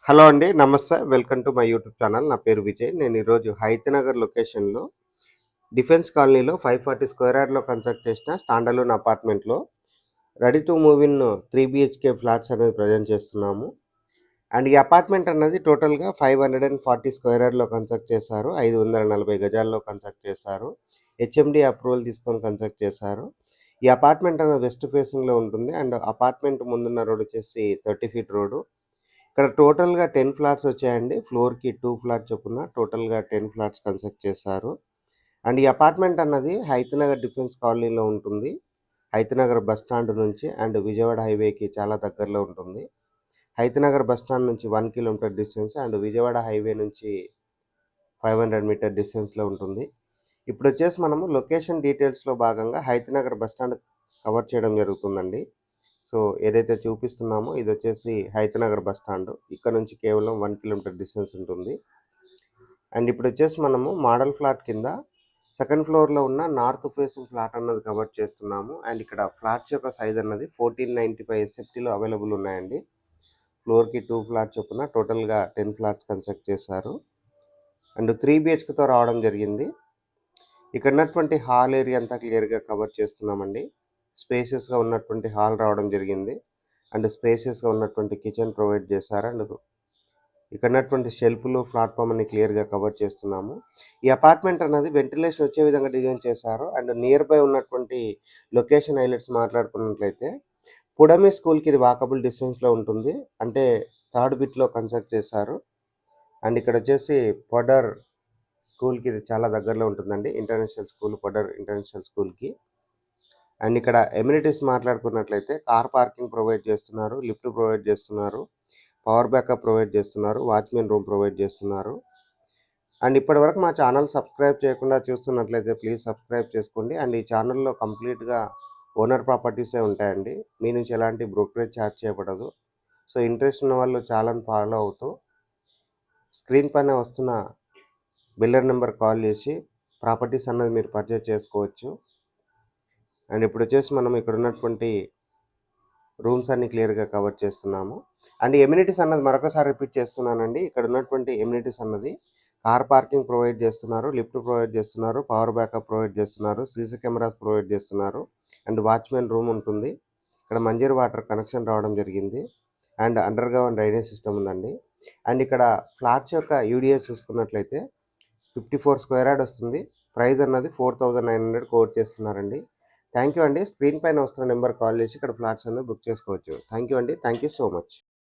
Hello అండి. నమస్తే. Welcome to my YouTube channel. నా పేరు విజయ్. నేను ఈరోజు హైతనగర్ లొకేషన్‌లో డిఫెన్స్ కాలనీలో 540 స్క్వేర్ యార్డ్‌లో కన్స్ట్రక్ట్ చేసిన స్టాండ్ అలోన్ అపార్ట్మెంట్‌లో ready to move in 3 BHK flats అనేది ప్రజెంట్ చేస్తున్నాము. అండ్ ఈ అపార్ట్మెంట్ అన్నది టోటల్‌గా 540 స్క్వేర్ యార్డ్‌లో కన్స్ట్రక్ట్ చేశారు. 540 గజాల్లో కన్స్ట్రక్ట్ చేశారు. హెచ్ఎండీ అప్రూవల్ తీసుకొని కన్స్ట్రక్ట్ చేశారు. ఈ అపార్ట్మెంట్ అనేది వెస్ట్ ఫేసింగ్‌లో ఉంటుంది. అండ్ అపార్ట్మెంట్ ముందున్న రోడ్ వచ్చేసి 30 ఫీట్ రోడ్డు. ఇక్కడ టోటల్‌గా 10 ఫ్లాట్స్ వచ్చాయండి. ఫ్లోర్‌కి 2 ఫ్లాట్స్ చొప్పున టోటల్‌గా 10 ఫ్లాట్స్ కన్స్ట్రక్ట్ చేశారు. అండ్ ఈ అపార్ట్మెంట్ అన్నది హైతనగర్ డిఫెన్స్ కాలనీలో ఉంటుంది. హైతనగర్ బస్ స్టాండ్ నుంచి అండ్ విజయవాడ హైవేకి చాలా దగ్గరలో ఉంటుంది. హైతనగర్ బస్ స్టాండ్ నుంచి 1 kilometre distance and Vijayawada highway నుంచి 500 మీటర్ డిస్టెన్స్‌లో ఉంటుంది. ఇప్పుడొచ్చేసి మనము లొకేషన్ డీటెయిల్స్‌లో భాగంగా హైతనగర్ బస్ స్టాండ్ కవర్ చేయడం జరుగుతుందండి. సో, ఏదైతే చూపిస్తున్నామో ఇదొచ్చేసి హైతనగర్ బస్ స్టాండ్. ఇక్కడ నుంచి కేవలం 1 కిలోమీటర్ డిస్టెన్స్ ఉంటుంది. అండ్ ఇప్పుడొచ్చేసి మనము మోడల్ ఫ్లాట్ కింద సెకండ్ ఫ్లోర్‌లో ఉన్న నార్త్ ఫేసింగ్ ఫ్లాట్ అన్నది కవర్ చేస్తున్నాము. అండ్ ఇక్కడ ఫ్లాట్స్ యొక్క సైజ్ అన్నది 1495 ఎస్ఎఫ్టీలో అవైలబుల్ ఉన్నాయండి. ఫ్లోర్‌కి 2 ఫ్లాట్స్ చొప్పున టోటల్‌గా 10 ఫ్లాట్స్ కన్స్ట్రక్ట్ చేశారు. అండ్ 3 బీహెచ్‌కేతో రావడం జరిగింది. ఇక్కడ ఉన్నటువంటి హాల్ ఏరియా అంతా క్లియర్‌గా కవర్ చేస్తున్నామండి. స్పేషియస్‌గా ఉన్నటువంటి హాల్ రావడం జరిగింది. అండ్ స్పేషియస్‌గా ఉన్నటువంటి కిచెన్ ప్రొవైడ్ చేశారు. అండ్ ఇక్కడ ఉన్నటువంటి షెల్ఫ్‌లు, ప్లాట్‌ఫామ్ అన్ని క్లియర్‌గా కవర్ చేస్తున్నాము. ఈ అపార్ట్మెంట్ అన్నది వెంటిలేషన్ వచ్చే విధంగా డిజైన్ చేశారు. అండ్ నియర్ బై ఉన్నటువంటి లొకేషన్ హైలైట్స్ మాట్లాడుకున్నట్లయితే పుడమి స్కూల్‌కి ఇది వాకబుల్ డిస్టెన్స్‌లో ఉంటుంది. అంటే థర్డ్ బిట్‌లో కన్స్ట్రక్ట్ చేశారు. అండ్ ఇక్కడ వచ్చేసి పొడర్ స్కూల్‌కి ఇది చాలా దగ్గరలో ఉంటుందండి. ఇంటర్నేషనల్ స్కూల్ పొడర్ ఇంటర్నేషనల్ స్కూల్‌కి. అండ్ ఇక్కడ ఎమ్యూనిటీస్ మాట్లాడుకున్నట్లయితే కార్ పార్కింగ్ ప్రొవైడ్ చేస్తున్నారు. లిఫ్ట్ ప్రొవైడ్ చేస్తున్నారు. పవర్ బ్యాకప్ ప్రొవైడ్ చేస్తున్నారు. వాచ్‌మెన్ రూమ్ ప్రొవైడ్ చేస్తున్నారు. అండ్ ఇప్పటివరకు మా ఛానల్ సబ్స్క్రైబ్ చేయకుండా చూస్తున్నట్లయితే ప్లీజ్ సబ్స్క్రైబ్ చేసుకోండి. అండ్ ఈ ఛానల్‌లో కంప్లీట్‌గా ఓనర్ ప్రాపర్టీసే ఉంటాయండి. మీ నుంచి ఎలాంటి బ్రోకరేజ్ ఛార్జ్ చేయబడదు. సో, ఇంట్రెస్ట్ ఉన్న వాళ్ళు ఛానల్ ఫాలో అవుతూ స్క్రీన్ పైన వస్తున్న బిల్డర్ నెంబర్ కాల్ చేసి ప్రాపర్టీస్ అన్నది మీరు పర్చేజ్ చేసుకోవచ్చు. అండ్ ఇప్పుడొచ్చేసి మనం ఇక్కడ ఉన్నటువంటి రూమ్స్ అన్ని క్లియర్‌గా కవర్ చేస్తున్నాము. అండ్ ఎమ్యూనిటీస్ అన్నది మరొకసారి రిపీట్ చేస్తున్నానండి. ఇక్కడ ఉన్నటువంటి ఎమ్యూనిటీస్ అన్నది కార్ పార్కింగ్ ప్రొవైడ్ చేస్తున్నారు. లిఫ్ట్ ప్రొవైడ్ చేస్తున్నారు. పవర్ బ్యాకప్ ప్రొవైడ్ చేస్తున్నారు. సీసీ కెమెరాస్ ప్రొవైడ్ చేస్తున్నారు. అండ్ వాచ్‌మెన్ రూమ్ ఉంటుంది. ఇక్కడ మంజీరా వాటర్ కనెక్షన్ రావడం జరిగింది. And under ground drainage system ఉందండి. అండ్ ఇక్కడ ఫ్లాట్స్ యొక్క యూడిఎస్ చూసుకున్నట్లయితే 54 స్క్వేర్ యార్డ్ వస్తుంది. ప్రైస్ అన్నది 4900 కోట్ చేస్తున్నారండి. థ్యాంక్ యూ అండి. స్క్రీన్ పైన వస్తున్న నెంబర్ కాల్ చేసి ఇక్కడ ఫ్లాట్స్ అనేది బుక్ చేసుకోవచ్చు. థ్యాంక్ యూ అండి. Thank you so much.